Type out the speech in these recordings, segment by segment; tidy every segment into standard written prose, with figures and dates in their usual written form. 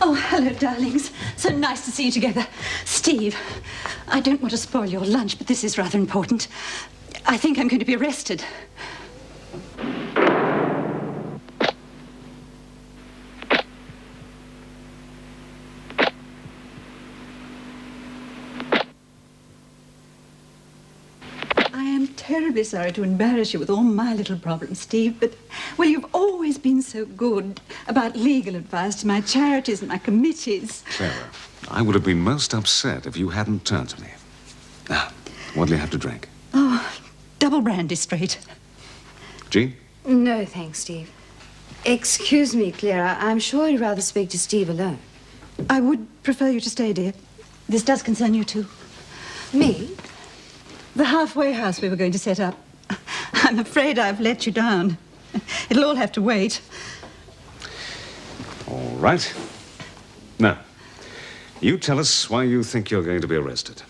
Oh, hello, darlings. So nice to see you together. Steve, I don't want to spoil your lunch, but this is rather important. I think I'm going to be arrested. Terribly sorry to embarrass you with all my little problems, Steve, but, well, you've always been so good about legal advice to my charities and my committees. Clara, I would have been most upset if you hadn't turned to me. Now, what do you have to drink? Oh, double brandy straight. Jean? No, thanks, Steve. Excuse me, Clara. I'm sure I'd rather speak to Steve alone. I would prefer you to stay, dear. This does concern you, too. Me? The halfway house we were going to set up. I'm afraid I've let you down. It'll all have to wait. All right. Now, you tell us why you think you're going to be arrested.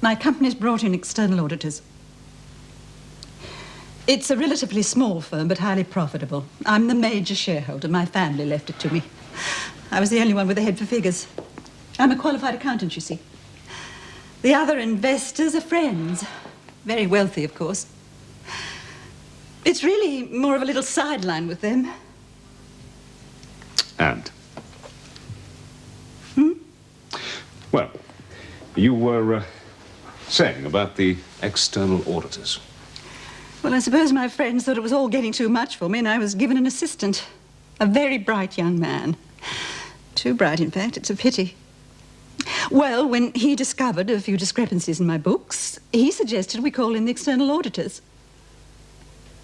My company's brought in external auditors. It's a relatively small firm, but highly profitable. I'm the major shareholder. My family left it to me. I was the only one with a head for figures. I'm a qualified accountant, you see. The other investors are friends. Very wealthy, of course. It's really more of a little sideline with them. And? Well, you were saying about the external auditors. Well, I suppose my friends thought it was all getting too much for me, and I was given an assistant. A very bright young man. Too bright, in fact. It's a pity. Well, when he discovered a few discrepancies in my books, he suggested we call in the external auditors.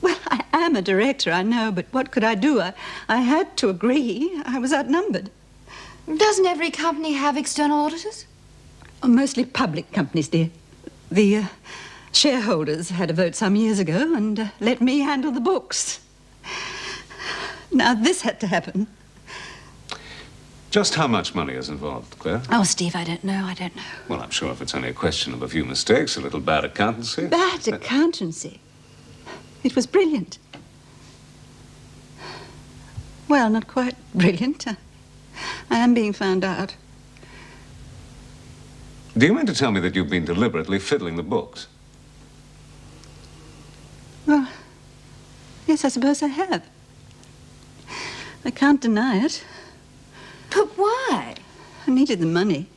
Well, I am a director, I know, but what could I do? I had to agree. I was outnumbered. Doesn't every company have external auditors? Oh, mostly public companies, dear. The shareholders had a vote some years ago and let me handle the books. Now, this had to happen. Just how much money is involved, Claire? Oh, Steve, I don't know. Well, I'm sure if it's only a question of a few mistakes, a little bad accountancy. Bad accountancy? It was brilliant. Well, not quite brilliant. I am being found out. Do you mean to tell me that you've been deliberately fiddling the books? Well, yes, I suppose I have. I can't deny it. But why? I needed the money.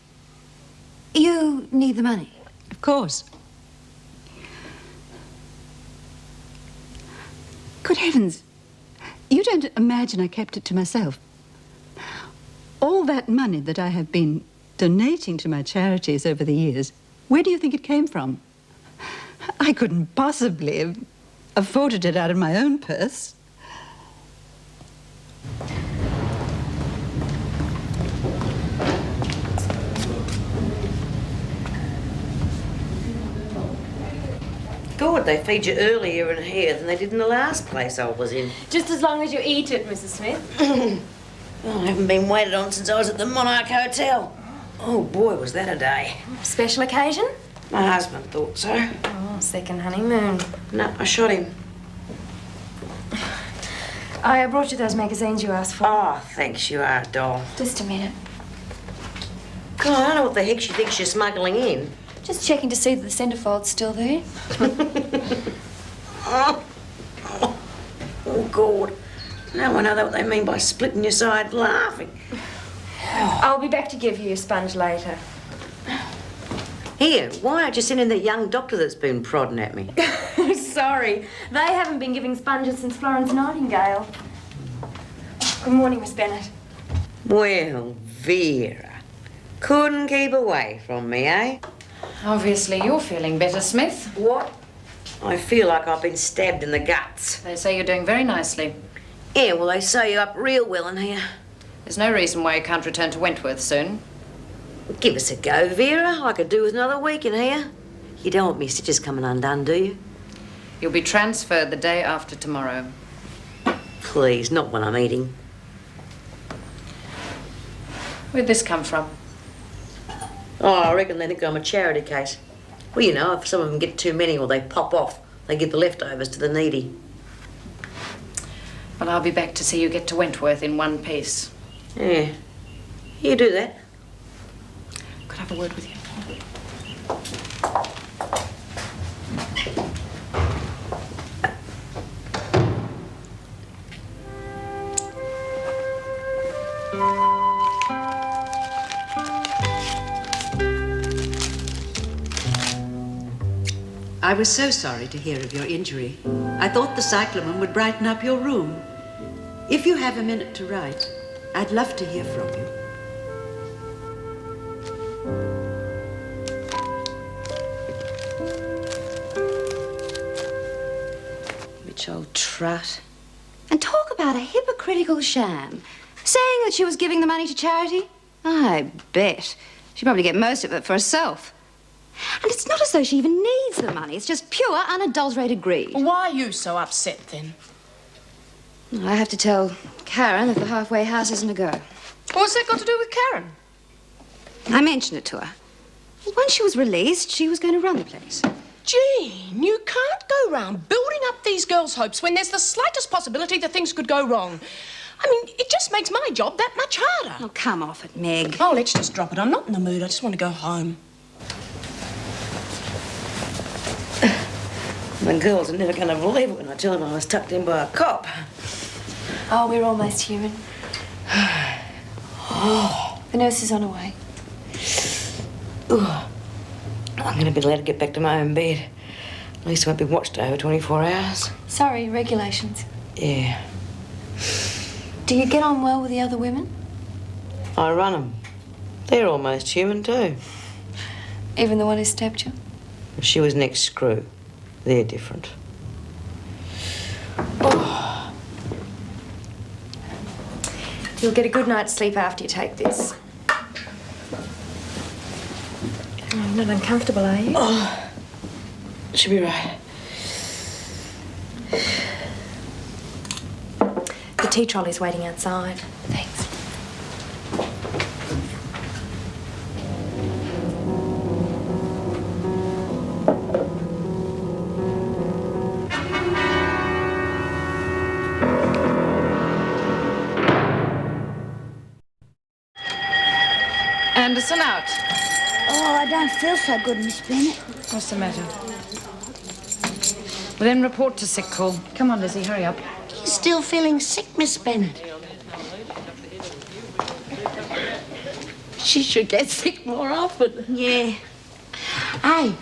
You need the money? Of course. Good heavens, you don't imagine I kept it to myself. All that money that I have been donating to my charities over the years, where do you think it came from? I couldn't possibly have afforded it out of my own purse. God, they feed you earlier in here than they did in the last place I was in. Just as long as you eat it, Mrs. Smith. Well, I haven't been waited on since I was at the Monarch Hotel. Oh, boy, was that a day. Special occasion? My husband thought so. Oh, second honeymoon. No, I shot him. I brought you those magazines you asked for. Oh, thanks, you are a doll. Just a minute. God, I don't know what the heck she thinks you're smuggling in. Just checking to see that the centerfold's still there. Oh, God. Now I know what they mean by splitting your side laughing. I'll be back to give you your sponge later. Here, why aren't you sending that young doctor that's been prodding at me? Sorry, they haven't been giving sponges since Florence Nightingale. Good morning, Miss Bennett. Well, Vera, couldn't keep away from me, eh? Obviously, you're feeling better, Smith. What? I feel like I've been stabbed in the guts. They say you're doing very nicely. Yeah, well, they sew you up real well in here. There's no reason why you can't return to Wentworth soon. Give us a go, Vera. I could do with another week in here. You don't want me stitches coming undone, do you? You'll be transferred the day after tomorrow. Please, not when I'm eating. Where'd this come from? Oh, I reckon they think I'm a charity case. Well, you know, if some of them get too many or they pop off, they give the leftovers to the needy. Well, I'll be back to see you get to Wentworth in one piece. Yeah. You do that. Could I have a word with you? I was so sorry to hear of your injury. I thought the cyclamen would brighten up your room. If you have a minute to write, I'd love to hear from you. Rich old trat. And talk about a hypocritical sham. Saying that she was giving the money to charity? I bet. She'd probably get most of it for herself. And it's not as though she even needs the money. It's just pure, unadulterated greed. Why are you so upset, then? I have to tell Karen that the halfway house isn't a go. What's that got to do with Karen? I mentioned it to her. Once she was released, she was going to run the place. Jean, you can't go round building up these girls' hopes when there's the slightest possibility that things could go wrong. I mean, it just makes my job that much harder. Oh, come off it, Meg. Oh, let's just drop it. I'm not in the mood. I just want to go home. The girls are never going to believe it when I tell them I was tucked in by a cop. Oh, we're almost human. The nurse is on her way. I'm going to be allowed to get back to my own bed. At least I won't be watched over 24 hours. Sorry, regulations. Yeah. Do you get on well with the other women? I run them. They're almost human too. Even the one who stabbed you? She was next screw. They're different. You'll get a good night's sleep after you take this. Oh, not uncomfortable, are you? Oh, should be right. The tea trolley's waiting outside. Thanks. Anderson out. Oh, I don't feel so good, Miss Bennett. What's the matter? Well, then report to sick call. Come on, Lizzie, hurry up. You're still feeling sick, Miss Bennett. She should get sick more often. Yeah. Hey,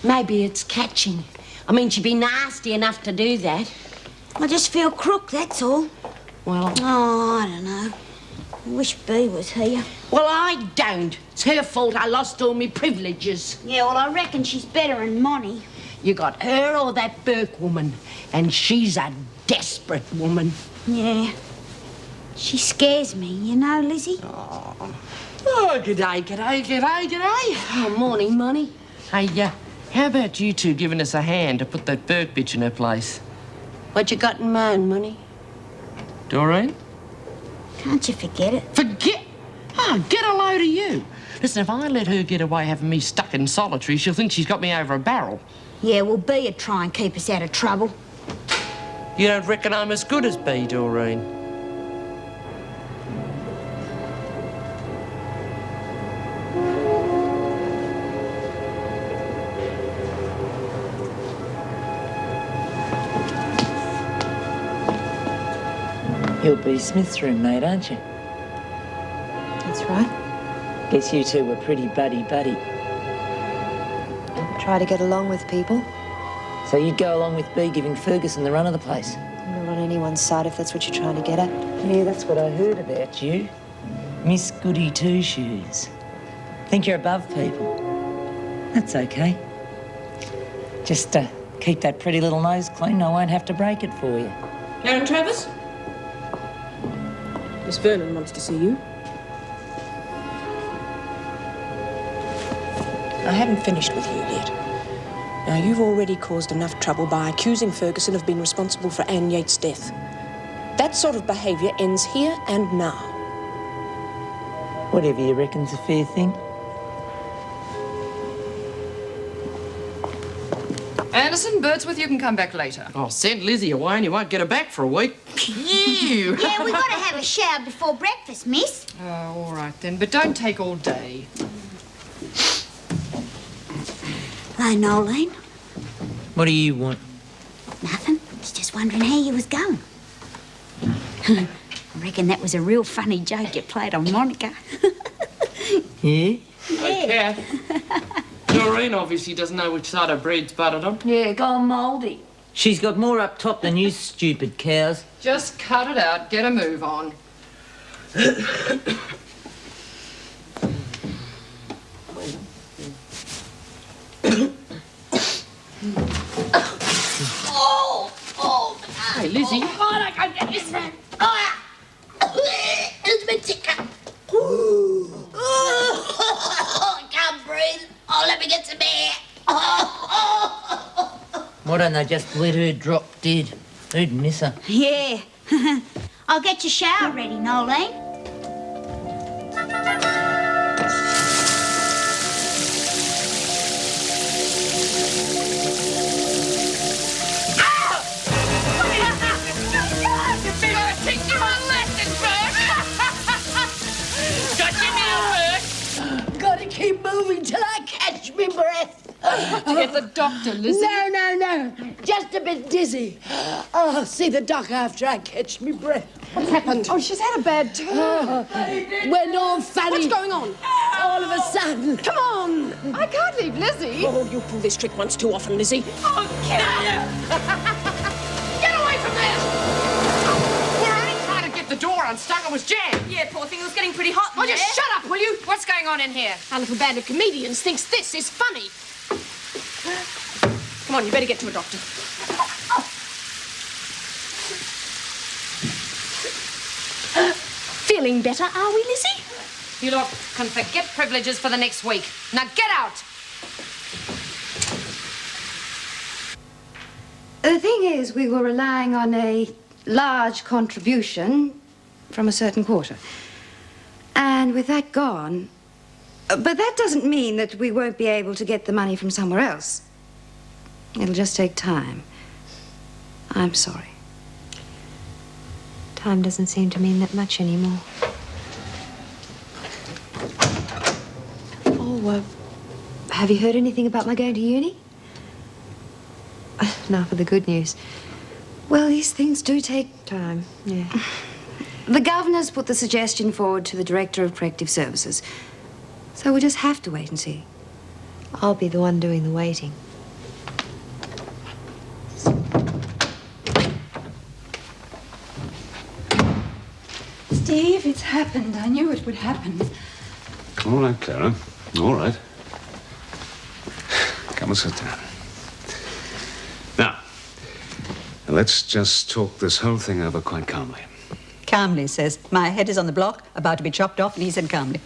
maybe it's catching. I mean, she'd be nasty enough to do that. I just feel crook, that's all. Well, Oh, I don't know. I wish Bea was here. well, I don't. It's her fault I lost all my privileges. Yeah, well, I reckon she's better than Monty. You got her or that Burke woman, and she's a desperate woman. Yeah. She scares me, you know, Lizzie? Oh, g'day, g'day, g'day, g'day. Oh, morning, Monty. Hey, how about you two giving us a hand to put that Burke bitch in her place? What you got in mind, Monty? Doreen? Can't you forget it? Forget? Oh, get a load of you. Listen, if I let her get away having me stuck in solitary, she'll think she's got me over a barrel. Yeah, well, Bea'd try and keep us out of trouble. You don't reckon I'm as good as Bea, Doreen? You're Bea Smith's roommate, aren't you? That's right. Guess you two were pretty buddy-buddy. Try to get along with people. So you'd go along with Bea giving Ferguson the run of the place? Not on anyone's side if that's what you're trying to get at. Yeah, that's what I heard about you. Miss Goody Two-Shoes. Think you're above people. That's okay. Just keep that pretty little nose clean. I won't have to break it for you. Karen Travers? Miss Vernon wants to see you. I haven't finished with you yet. Now, you've already caused enough trouble by accusing Ferguson of being responsible for Anne Yates' death. That sort of behaviour ends here and now. Whatever you reckon's a fair thing. Anderson, Birdsworth, you can come back later. Oh, send Lizzie away and you won't get her back for a week. Phew! Yeah, we got to have a shower before breakfast, miss. Oh, all right then, but don't take all day. Hello, Nolene. What do you want? Nothing. Was just wondering how you was going. I reckon that was a real funny joke you played on Monica. Yeah? Hey, Kath. Doreen obviously doesn't know which side her bread's buttered on. Yeah, gone mouldy. She's got more up top than you stupid cows. Just cut it out, get a move on. Hey, Lizzie. I can't get this man. It's been ticker. I can't breathe. Oh, let me get some air. Why don't they just let her drop dead? Who'd miss her? Yeah. I'll get your shower ready, Nolene. Gotta keep moving till I catch me breath. To get the doctor, Lizzie. No. Just a bit dizzy. I'll see the doc after I catch me breath. What's happened? Oh, she's had a bad turn. Went all funny. What's going on? All of a sudden. Come on. I can't leave Lizzie. Oh, you pull this trick once too often, Lizzie. Oh, get away from there! We're only trying to get the door unstuck. It was jammed. Yeah, poor thing, it was getting pretty hot in Oh, just there. shut up, will you? What's going on in here? Our little band of comedians thinks this is funny. Come on, you better get to a doctor. Feeling better, are we, Lizzie? You lot can forget privileges for the next week. Now get out! The thing is, we were relying on a large contribution from a certain quarter. And with that gone... But that doesn't mean that we won't be able to get the money from somewhere else. It'll just take time. I'm sorry. Time doesn't seem to mean that much anymore. Oh, have you heard anything about my going to uni? Now for the good news. Well, these things do take Time, yeah. The governor's put the suggestion forward to the Director of Corrective Services. So we'll just have to wait and see. I'll be the one doing the waiting. Steve, it's happened. I knew it would happen. All right, Clara. All right. Come and sit down. Now, let's just talk this whole thing over quite calmly. Calmly says, my head is on the block, about to be chopped off, and he said calmly.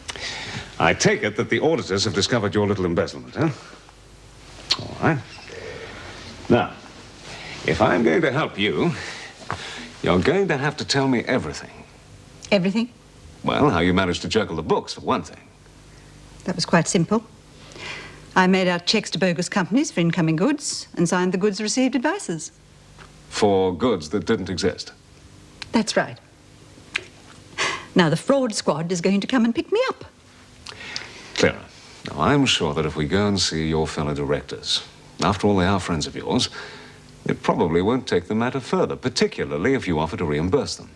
I take it that the auditors have discovered your little embezzlement, huh? All right. Now, if I'm going to help you, you're going to have to tell me everything. Everything? Well, how you managed to juggle the books, for one thing. That was quite simple. I made out checks to bogus companies for incoming goods and signed the goods received advices. For goods that didn't exist. That's right. Now, the fraud squad is going to come and pick me up. Clara, now I'm sure that if we go and see your fellow directors, after all they are friends of yours, it probably won't take the matter further, particularly if you offer to reimburse them.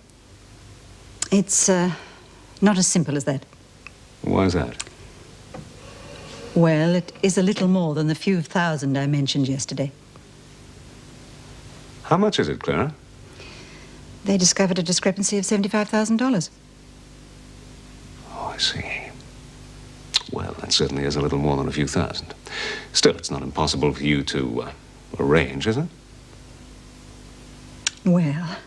It's not as simple as that. Why is that? Well, it is a little more than the few thousand I mentioned yesterday. How much is it, Clara? They discovered a discrepancy of $75,000. Oh, I see. Well, that certainly is a little more than a few thousand. Still, it's not impossible for you to arrange, is it? Well,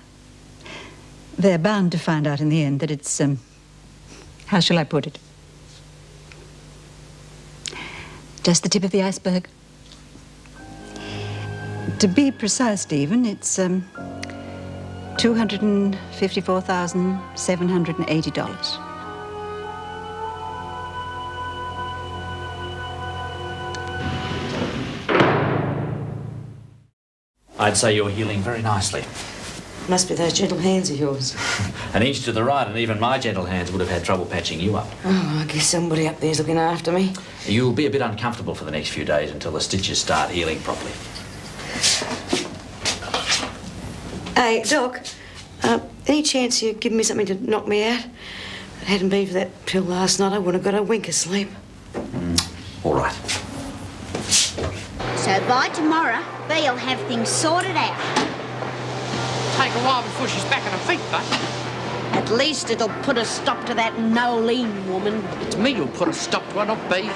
they're bound to find out in the end that it's, how shall I put it? Just the tip of the iceberg. To be precise, Stephen, it's $254,780. I'd say you're healing very nicely. Must be those gentle hands of yours. An inch to the right, and even my gentle hands would have had trouble patching you up. Oh, I guess somebody up there's looking after me. You'll be a bit uncomfortable for the next few days until the stitches start healing properly. Hey, Doc, any chance you'd give me something to knock me out? If it hadn't been for that pill last night, I wouldn't have got a wink of sleep. All right. So by tomorrow, Bee'll have things sorted out. Take a while before she's back on her feet, but At least it'll put a stop to that Nolene woman. it's me who'll put a stop to it, not Bee.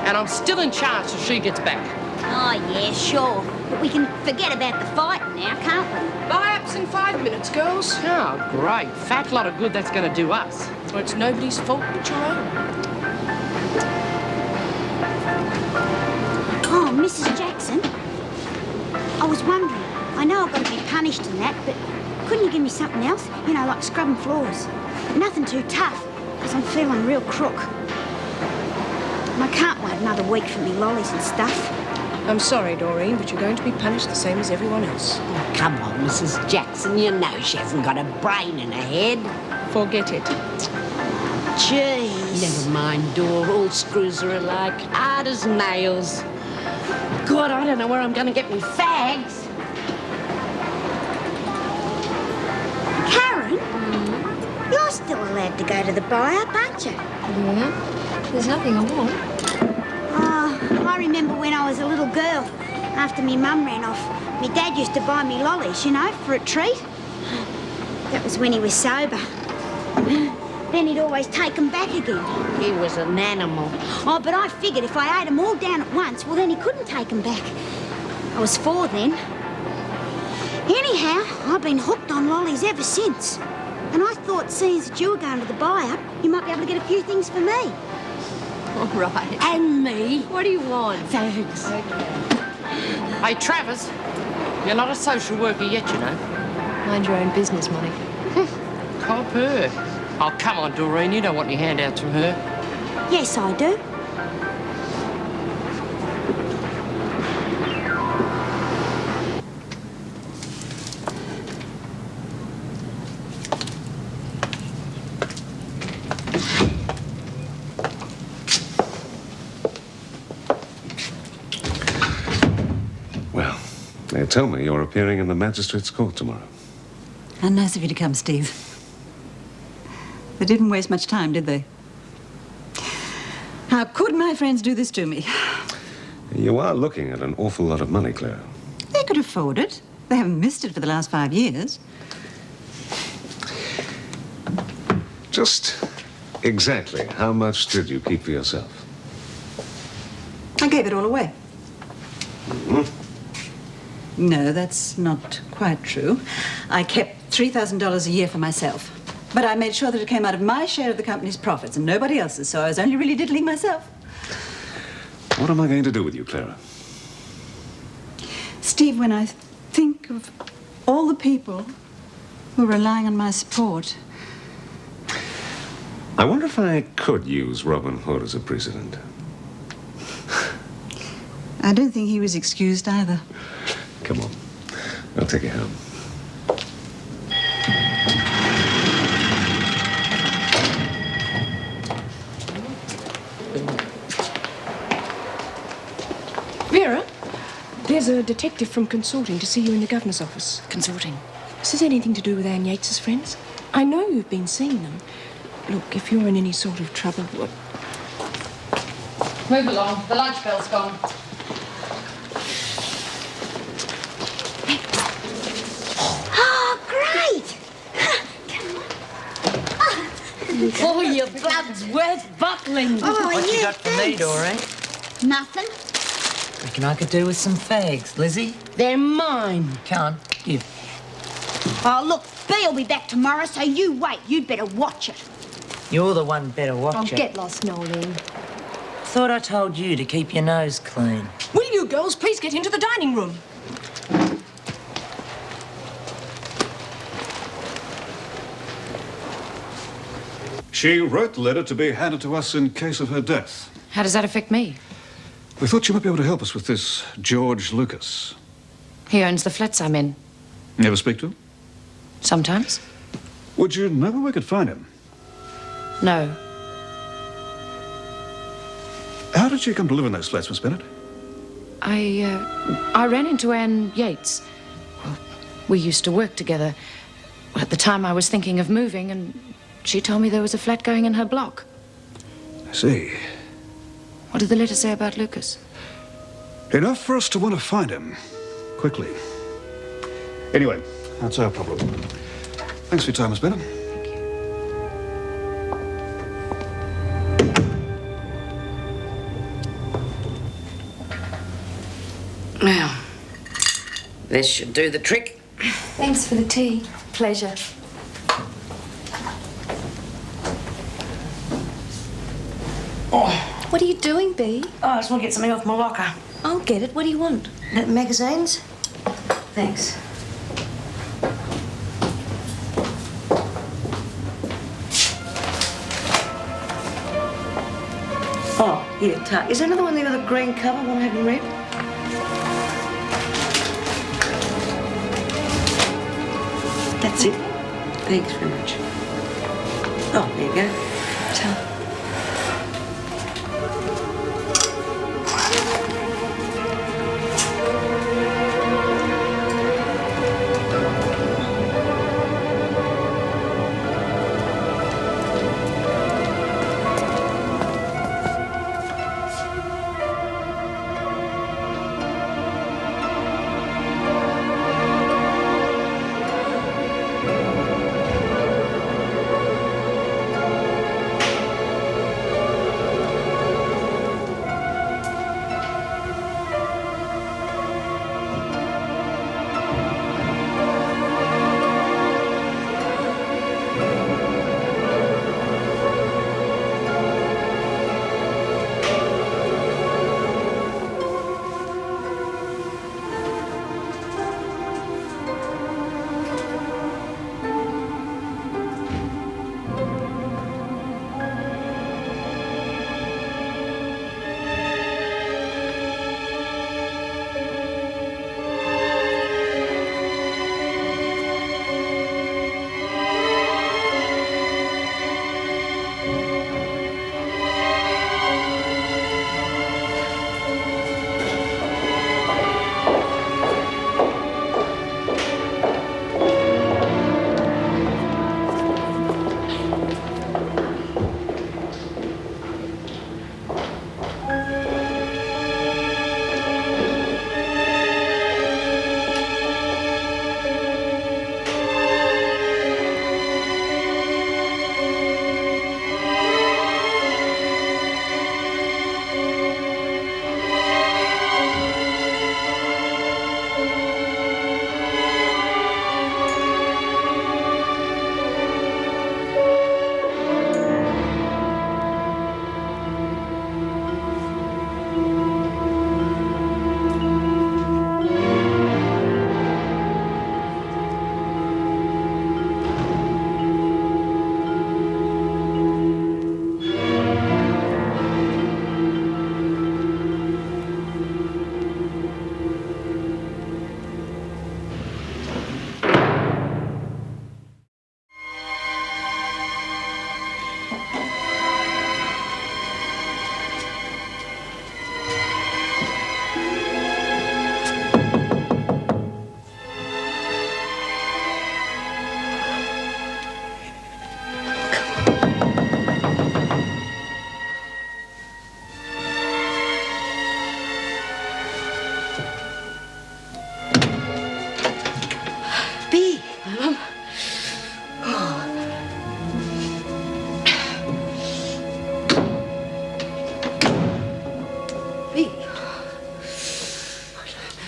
And I'm still in charge till she gets back. Oh, yeah, sure. But we can forget about the fighting now, can't we? Buy-ups in 5 minutes, girls. Oh, great. Fat lot of good that's going to do us. Well, it's nobody's fault but your own. Oh, Mrs. Jackson. I was wondering. I know I've got to be punished and that, but couldn't you give me something else? You know, like scrubbing floors. Nothing too tough, because I'm feeling real crook. And I can't wait another week for me lollies and stuff. I'm sorry, Doreen, but you're going to be punished the same as everyone else. Oh, come on, Mrs. Jackson. You know she hasn't got a brain in her head. Forget it. Jeez. Never mind, Dor. All screws are alike. Hard as nails. God, I don't know where I'm going to get me fags. Karen, you're still allowed to go to the buy-up, aren't you? Yeah. There's nothing I want. Oh, I remember when I was a little girl, after me mum ran off, me dad used to buy me lollies, you know, for a treat. That was when he was sober. Then he'd always take them back again. He was an animal. Oh, but I figured if I ate them all down at once, well, then he couldn't take them back. I was 4 then. Anyhow, I've been hooked on lollies ever since. And I thought, seeing that you were going to the buy-up, you might be able to get a few things for me. All right. And me. What do you want? Thanks. Hey, Travers, you're not a social worker yet, you know. Mind your own business, Monica. Cop her. Oh, come on, Doreen, you don't want any handouts from her. Yes, I do. Well, they tell me you're appearing in the magistrate's court tomorrow. How nice of you to come, Steve. They didn't waste much time, did they? How could my friends do this to me? You are looking at an awful lot of money, Clara. They could afford it. They haven't missed it for the last 5 years. Just exactly how much did you keep for yourself? I gave it all away. Mm-hmm. No, that's not quite true. I kept $3,000 a year for myself. But I made sure that it came out of my share of the company's profits and nobody else's, so I was only really diddling myself. What am I going to do with you, Clara? Steve, when I think of all the people who are relying on my support... I wonder if I could use Robin Hood as a precedent. I don't think he was excused either. Come on. I'll take you home. Vera, there's a detective from Consorting to see you in the governor's office. Consorting. Is this anything to do with Anne Yates's friends? I know you've been seeing them. Look, if you're in any sort of trouble, what... Move along. The lunch bell's gone. Oh, great! Oh, your blood's worth bottling. Oh, What you yeah, got for me, thanks. Doreen? Nothing. Reckon I could do with some fags, Lizzie. They're mine. Come on, give. Oh, look, Bee'll be back tomorrow, so you wait. You'd better watch it. You're the one better watch Oh, it. get lost, Nolene. Thought I told you to keep your nose clean. Will you girls please get into the dining room? She wrote the letter to be handed to us in case of her death. How does that affect me? We thought you might be able to help us with this George Lucas. He owns the flats I'm in. Never speak to him? Sometimes. Would you know where we could find him? No. How did you come to live in those flats, Miss Bennett? I ran into Anne Yates. Well, we used to work together. Well, at the time I was thinking of moving, and she told me there was a flat going in her block. I see. What did the letter say about Lucas? Enough for us to want to find him. Quickly. Anyway, that's our problem. Thanks for your time, Miss Bennett. Now, this should do the trick. Thanks for the tea. Pleasure. What are you doing, Bea? Oh, I just want to get something off my locker. I'll get it. What do you want? Magazines? Thanks. Oh, here, Tuck. Is there another one there with a green cover, one I haven't read? That's it. Thanks very much. Oh, there you go. Tuck.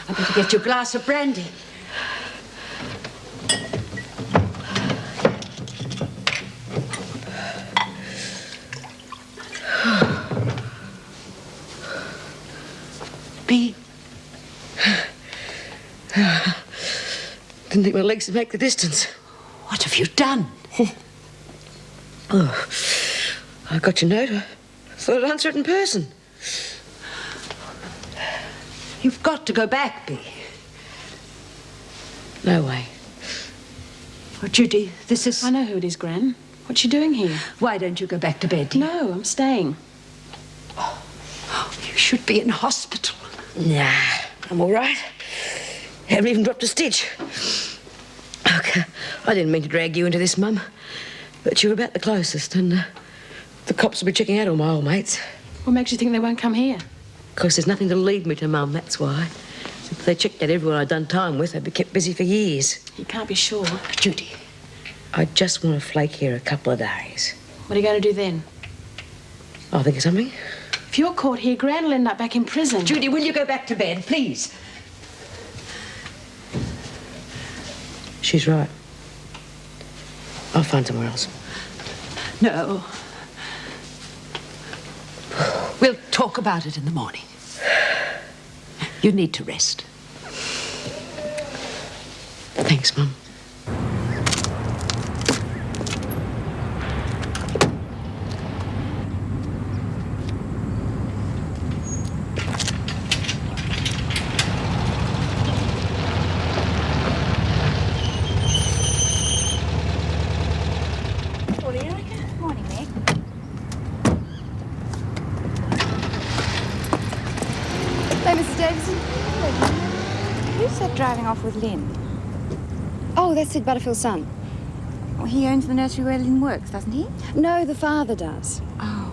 I better get you a glass of brandy. Bea. Didn't think my legs would make the distance. What have you done? Oh, I got your note. I thought I'd answer it in person. You've got to go back, Bea. No way. Oh, Judy, this is... I know who it is, Gran. What's she doing here? Why don't you go back to bed, dear? No, I'm staying. You should be in hospital. Nah, I'm all right. Haven't even dropped a stitch. Okay, I didn't mean to drag you into this, Mum. But you're about the closest, and the cops will be checking out all my old mates. What makes you think they won't come here? Because there's nothing to lead me to, Mum, that's why. If they checked out everyone I'd done time with, I'd be kept busy for years. You can't be sure. Judy, I just want to flake here a couple of days. What are you going to do then? I'll think of something. If you're caught here, Gran will end up back in prison. Judy, will you go back to bed, please? She's right. I'll find somewhere else. No. We'll talk about it in the morning. You need to rest. Thanks, Mum. Morning, Meg. Hello, Mrs. Davison. Who's that driving off with Lynn? Oh, that's Sid Butterfield's son. Well, he owns the nursery where Lynn works, doesn't he? No, the father does. Oh.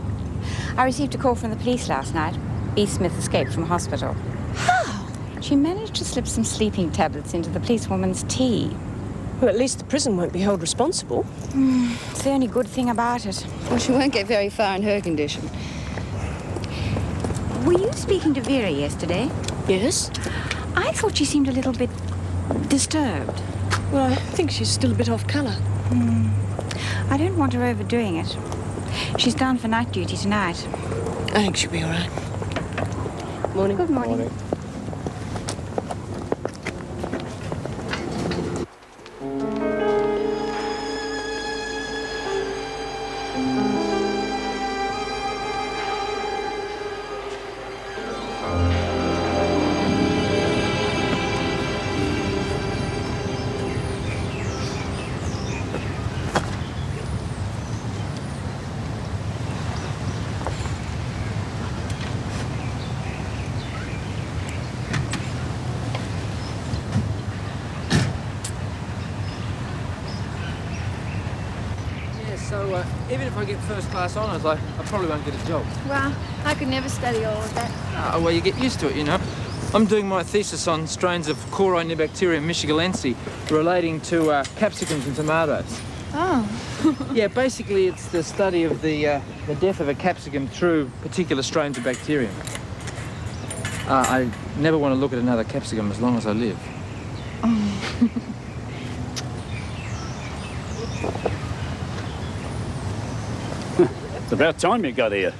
I received a call from the police last night. B. Smith escaped from hospital. How? She managed to slip some sleeping tablets into the policewoman's tea. Well, at least the prison won't be held responsible. It's the only good thing about it. Well, she won't get very far in her condition. Were you speaking to Vera yesterday? Yes? I thought she seemed a little bit disturbed. Well, I think she's still a bit off colour. I don't want her overdoing it. She's down for night duty tonight. I think she'll be all right. Morning. Good morning. So, even if I get first-class honours, I probably won't get a job. Well, I could never study all of that. Oh, well, you get used to it, you know. I'm doing my thesis on strains of Corynebacterium michigalense relating to capsicums and tomatoes. Oh. Yeah, basically it's the study of the death of a capsicum through particular strains of bacterium. I never want to look at another capsicum as long as I live. It's about time you got here.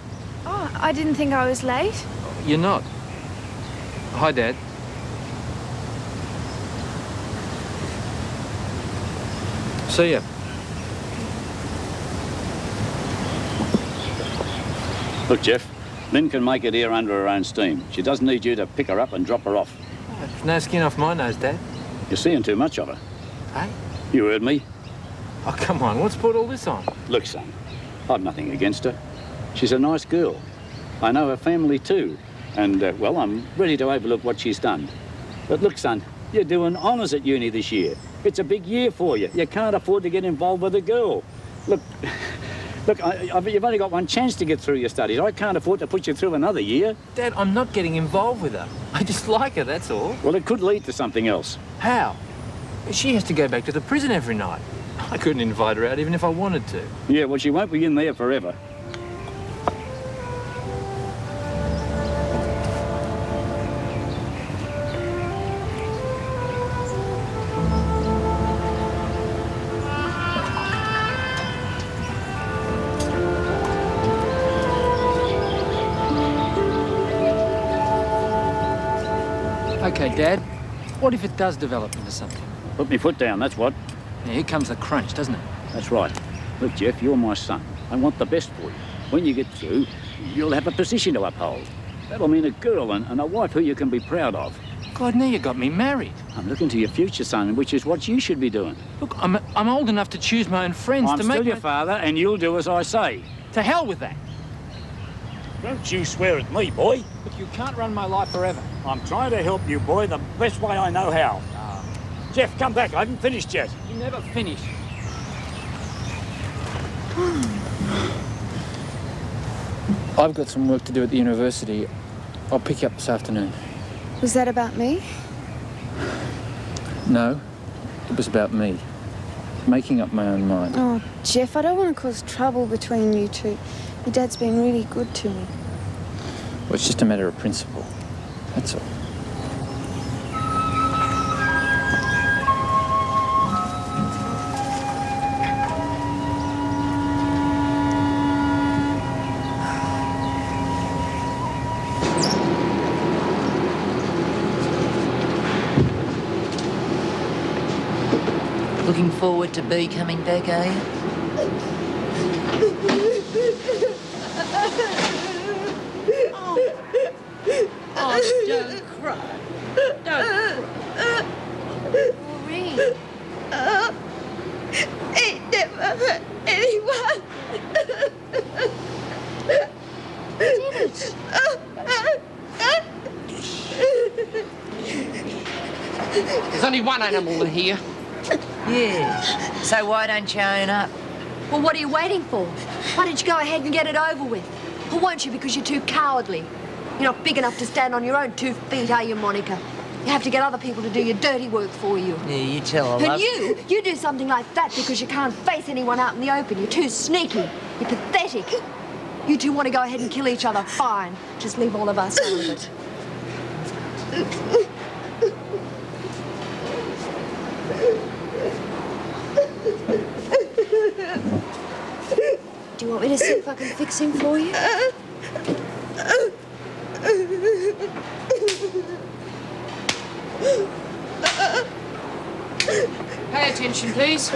Oh, I didn't think I was late. You're not. Hi, Dad. See ya. Look, Jeff, Lynn can make it here under her own steam. She doesn't need you to pick her up and drop her off. There's no skin off my nose, Dad. You're seeing too much of her. Hey? You heard me. Oh, come on. What's brought all this on? Look, son, I've nothing against her. She's a nice girl. I know her family too. And, well, I'm ready to overlook what she's done. But look, son, you're doing honours at uni this year. It's a big year for you. You can't afford to get involved with a girl. Look, you've only got one chance to get through your studies. I can't afford to put you through another year. Dad, I'm not getting involved with her. I just like her, that's all. Well, it could lead to something else. How? She has to go back to the prison every night. I couldn't invite her out even if I wanted to. Yeah, well, she won't be in there forever. Okay, Dad. What if it does develop into something? Put me foot down, that's what. Yeah, here comes the crunch, doesn't it? That's right. Look, Jeff, you're my son. I want the best for you. When you get through, you'll have a position to uphold. That'll mean a girl and a wife who you can be proud of. God, now you got me married. I'm looking to your future, son, which is what you should be doing. Look, I'm old enough to choose my own friends. I'm to still make your father, and you'll do as I say. To hell with that. Don't you swear at me, boy. But you can't run my life forever. I'm trying to help you, boy, the best way I know how. Jeff, come back. I haven't finished yet. You never finish. I've got some work to do at the university. I'll pick you up this afternoon. Was that about me? No, it was about me. Making up my own mind. Oh, Jeff, I don't want to cause trouble between you two. Your dad's been really good to me. Well, it's just a matter of principle. That's all. Looking forward to Bea coming back, are you? Oh, don't cry. Don't cry. Maureen. He never hurt anyone. Did it? There's only one animal in here. Yeah. So why don't you own up? Well, what are you waiting for? Why don't you go ahead and get it over with? Or won't you because you're too cowardly? You're not big enough to stand on your own 2 feet, are you, Monica? You have to get other people to do your dirty work for you. Yeah, you tell her, And love. you do something like that because you can't face anyone out in the open. You're too sneaky. You're pathetic. You two want to go ahead and kill each other. Fine. Just leave all of us out of it. Do you want me to see if I can fix him for you? Pay attention, please.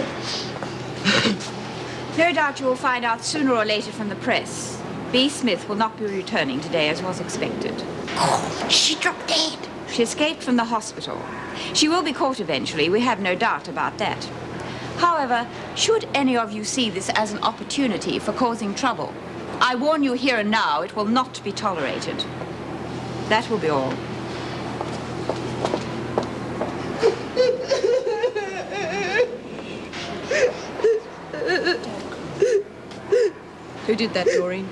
No doubt you will find out sooner or later from the press. Bea Smith will not be returning today as was expected. Oh, she dropped dead. She escaped from the hospital. She will be caught eventually, we have no doubt about that. However, should any of you see this as an opportunity for causing trouble, I warn you here and now, it will not be tolerated. That will be all. Who did that, Doreen?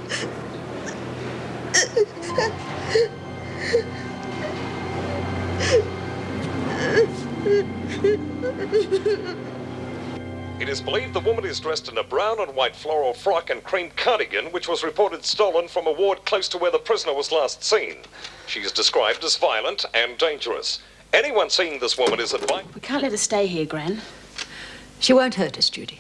It is believed the woman is dressed in a brown and white floral frock and cream cardigan, which was reported stolen from a ward close to where the prisoner was last seen. She is described as violent and dangerous. Anyone seeing this woman is advised... We can't let her stay here, Gran. She won't hurt us, Judy.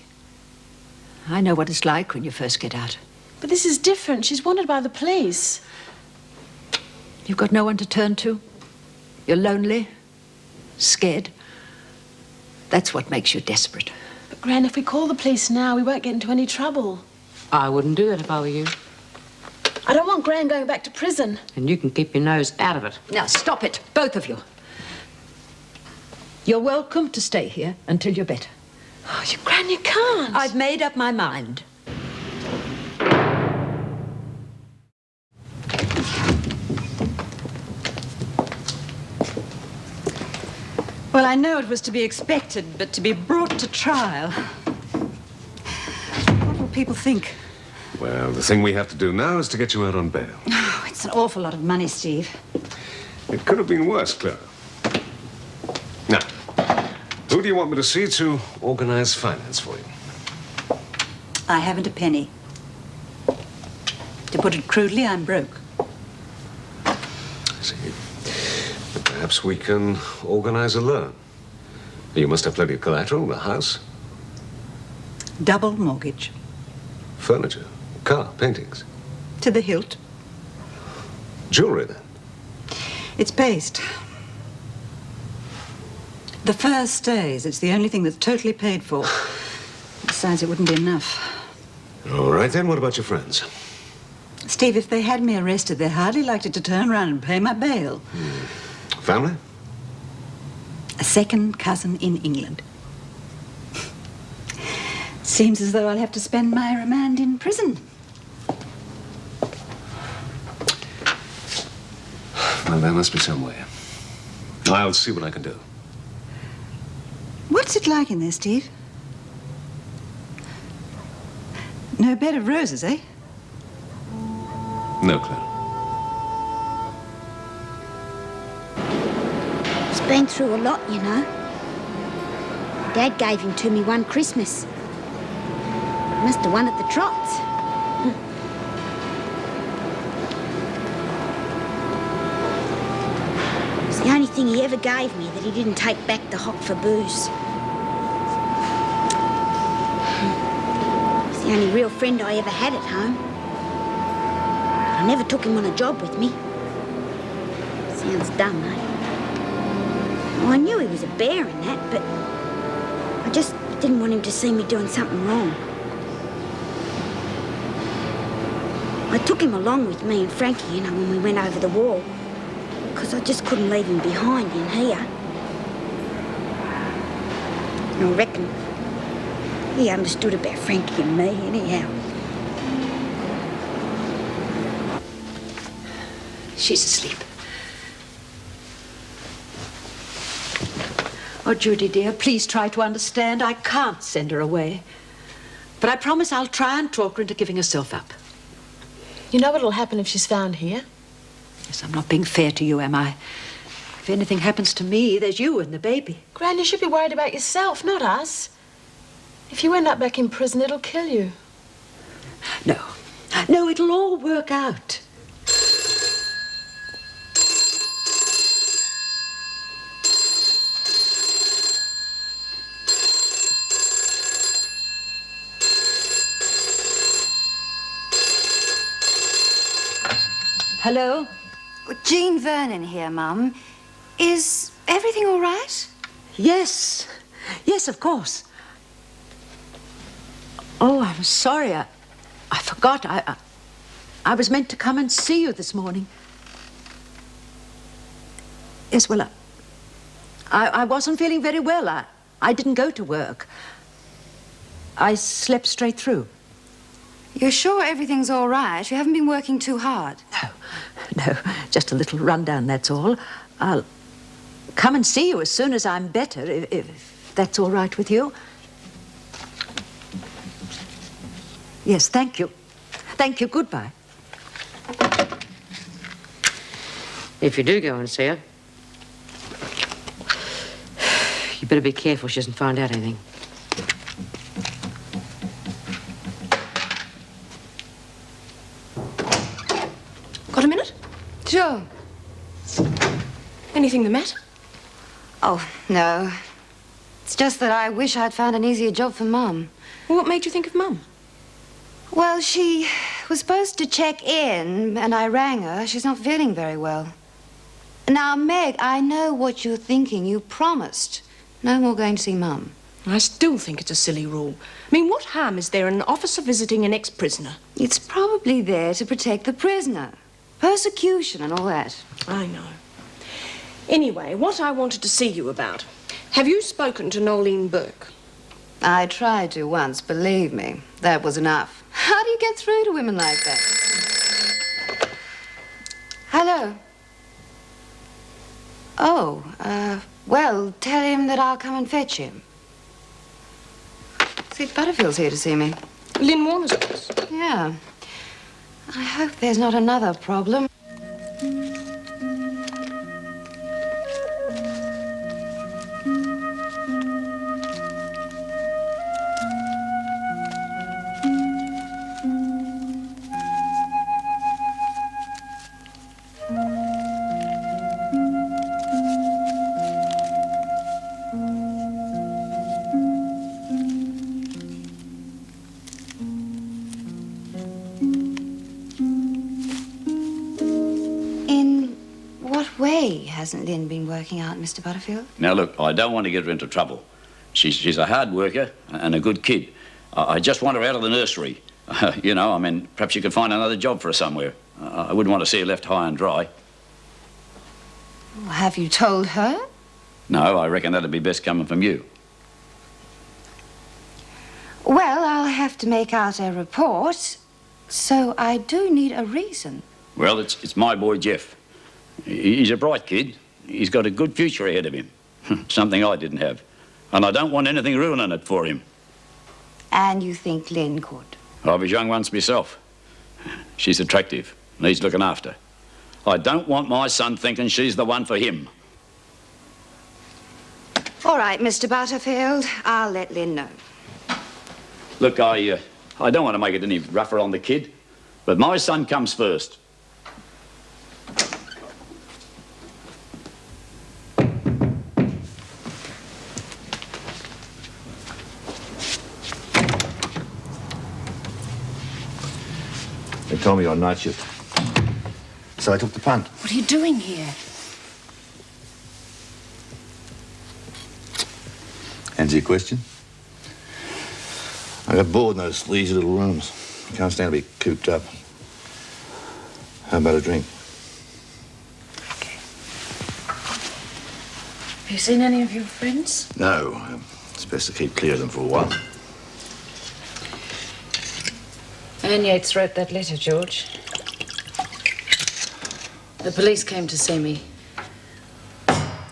I know what it's like when you first get out. But this is different. She's wanted by the police. You've got no one to turn to. You're lonely, scared. That's what makes you desperate. But, Gran, if we call the police now, we won't get into any trouble. I wouldn't do that if I were you. I don't want Gran going back to prison. And you can keep your nose out of it. Now, stop it, both of you. You're welcome to stay here until you're better. Oh, Gran, you can't. I've made up my mind. Well, I know it was to be expected, but to be brought to trial. What will people think? Well, the thing we have to do now is to get you out on bail. Oh, it's an awful lot of money, Steve. It could have been worse, Clara. Now, who do you want me to see to organize finance for you? I haven't a penny. To put it crudely, I'm broke. See, but perhaps we can organize a loan. You must have plenty of collateral, the house. Double mortgage. Furniture, car, paintings. To the hilt. Jewelry, then. It's paste. The fur stays. It's the only thing that's totally paid for. Besides, it wouldn't be enough. All right, then. What about your friends? Steve, if they had me arrested, they're hardly likely to turn around and pay my bail. Family? second cousin in England. Seems as though I'll have to spend my remand in prison. Well, there must be some way. I'll see what I can do. What's it like in there, Steve? No bed of roses, eh? No, Clara. He's been through a lot, you know. Dad gave him to me one Christmas. Must have won at the trots. It's the only thing he ever gave me that he didn't take back to hock for booze. He's the only real friend I ever had at home. I never took him on a job with me. Sounds dumb, eh? Well, I knew he was a bear and that, but I just didn't want him to see me doing something wrong. I took him along with me and Frankie, you know, when we went over the wall, because I just couldn't leave him behind in here. And I reckon he understood about Frankie and me anyhow. She's asleep. Oh, Judy, dear, please try to understand. I can't send her away. But I promise I'll try and talk her into giving herself up. You know what'll happen if she's found here? Yes, I'm not being fair to you, am I? If anything happens to me, there's you and the baby. Gran, you should be worried about yourself, not us. If you end up back in prison, it'll kill you. No. No, it'll all work out. Hello? Jean Vernon here, Mum. Is everything all right? Yes. Yes, of course. Oh, I'm sorry. I forgot. I was meant to come and see you this morning. Yes, well, I wasn't feeling very well. I didn't go to work. I slept straight through. You're sure everything's all right? You haven't been working too hard? No, just a little rundown, that's all. I'll come and see you as soon as I'm better, if that's all right with you. Yes, thank you. Thank you, goodbye. If you do go and see her, you better be careful she doesn't find out anything. Got a minute? Sure. Anything the matter? Oh, no. It's just that I wish I'd found an easier job for Mum. Well, what made you think of Mum? Well, she was supposed to check in, and I rang her. She's not feeling very well. Now, Meg, I know what you're thinking. You promised. No more going to see Mum. I still think it's a silly rule. I mean, what harm is there in an officer visiting an ex-prisoner? It's probably there to protect the prisoner. Persecution and all that. I know. Anyway, what I wanted to see you about. Have you spoken to Nolene Burke? I tried to once, believe me. That was enough. How do you get through to women like that? Hello. Oh, well, tell him that I'll come and fetch him. See, Butterfield's here to see me. Lynn Warner's office? Yeah. I hope there's not another problem. Hasn't Lynn been working out, Mr. Butterfield? Now, look, I don't want to get her into trouble. She's a hard worker and a good kid. I just want her out of the nursery. You know, I mean, perhaps you could find another job for her somewhere. I wouldn't want to see her left high and dry. Have you told her? No, I reckon that'd be best coming from you. Well, I'll have to make out a report, so I do need a reason. Well, it's my boy Jeff. He's a bright kid. He's got a good future ahead of him. Something I didn't have. And I don't want anything ruining it for him. And you think Lynn could? I was young once myself. She's attractive, needs looking after. I don't want my son thinking she's the one for him. All right, Mr. Butterfield, I'll let Lynn know. Look, I don't want to make it any rougher on the kid, but my son comes first. They told me you're on night shift, so I took the punt. What are you doing here? Answer your question? I got bored in those sleazy little rooms. Can't stand to be cooped up. How about a drink? Have you seen any of your friends? No. It's best to keep clear of them for a while. Anne Yates wrote that letter, George. The police came to see me.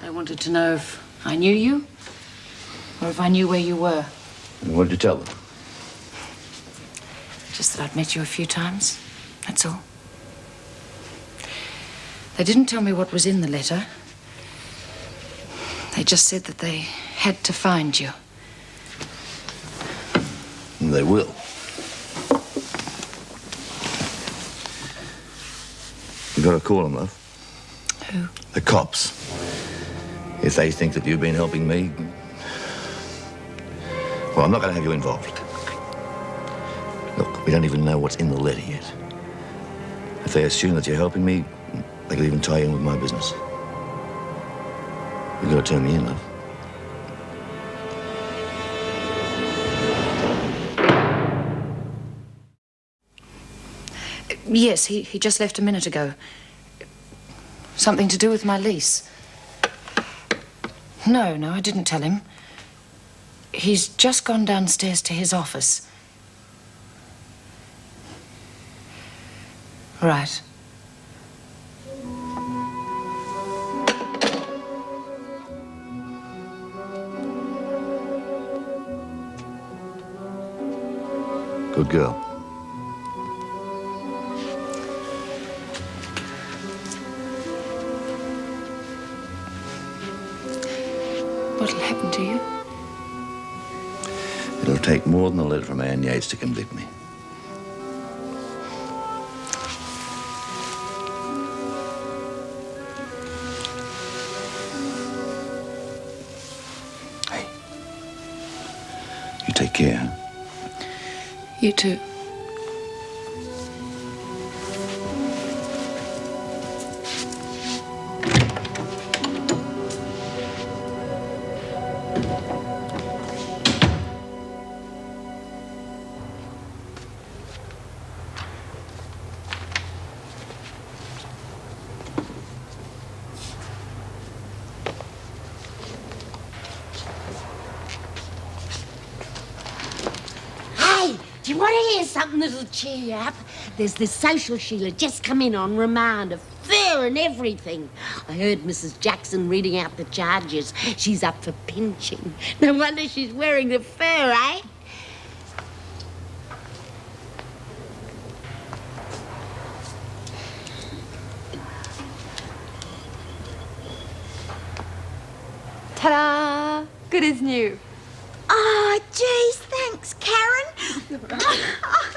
They wanted to know if I knew you or if I knew where you were. And what did you tell them? Just that I'd met you a few times, that's all. They didn't tell me what was in the letter. They just said that they had to find you. And they will. You gotta call them, love. Who? The cops. If they think that you've been helping me, well, I'm not gonna have you involved. Look, we don't even know what's in the letter yet. If they assume that you're helping me, they could even tie in with my business. You've got to turn me in, love. Yes, he just left a minute ago. Something to do with my lease. No, I didn't tell him. He's just gone downstairs to his office. Right. Good girl. What'll happen to you? It'll take more than a letter from Anne Yates to convict me. Hey. You take care, huh? You too. Do you want to hear something that'll cheer you up? There's this social Sheila just come in on remand of fur and everything. I heard Mrs. Jackson reading out the charges. She's up for pinching. No wonder she's wearing the fur, eh? Ta-da! Good as new. Oh, geez, thanks, Karen.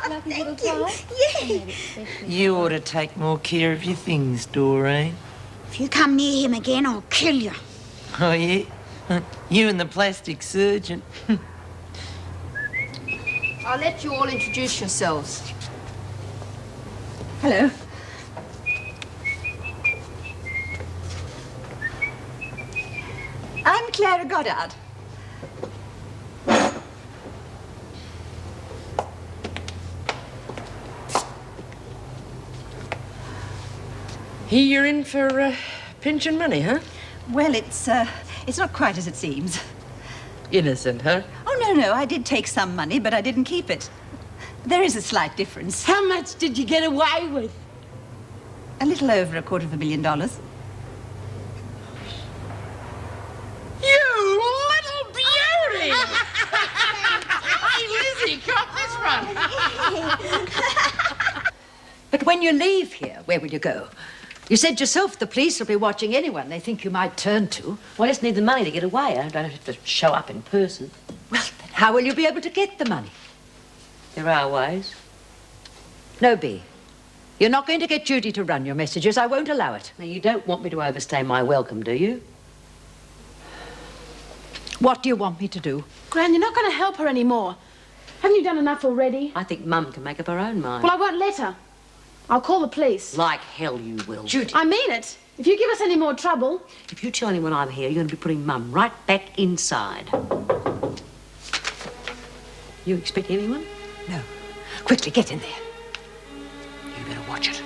Lucky little Thank you. Yeah. You ought to take more care of your things, Doreen. If you come near him again, I'll kill you. Oh, yeah? You and the plastic surgeon. I'll let you all introduce yourselves. Hello. I'm Clara Goddard. Here you're in for pension money, huh? Well, it's It's not quite as it seems. Innocent, huh? Oh, no, I did take some money, but I didn't keep it. There is a slight difference. How much did you get away with? A little over $250 million. You little beauty! Hey, Lizzie, cop this one. But when you leave here, where will you go? You said yourself the police will be watching anyone they think you might turn to. Well, I just need the money to get away. I don't have to show up in person. Well, then how will you be able to get the money? There are ways. No, Bea. You're not going to get Judy to run your messages. I won't allow it. Now, you don't want me to overstay my welcome, do you? What do you want me to do? Gran, you're not going to help her anymore. Haven't you done enough already? I think Mum can make up her own mind. Well, I won't let her. I'll call the police. Like hell you will. Judy. I mean it. If you give us any more trouble... If you tell anyone I'm here, you're going to be putting Mum right back inside. You expect anyone? No. Quickly, get in there. You better watch it.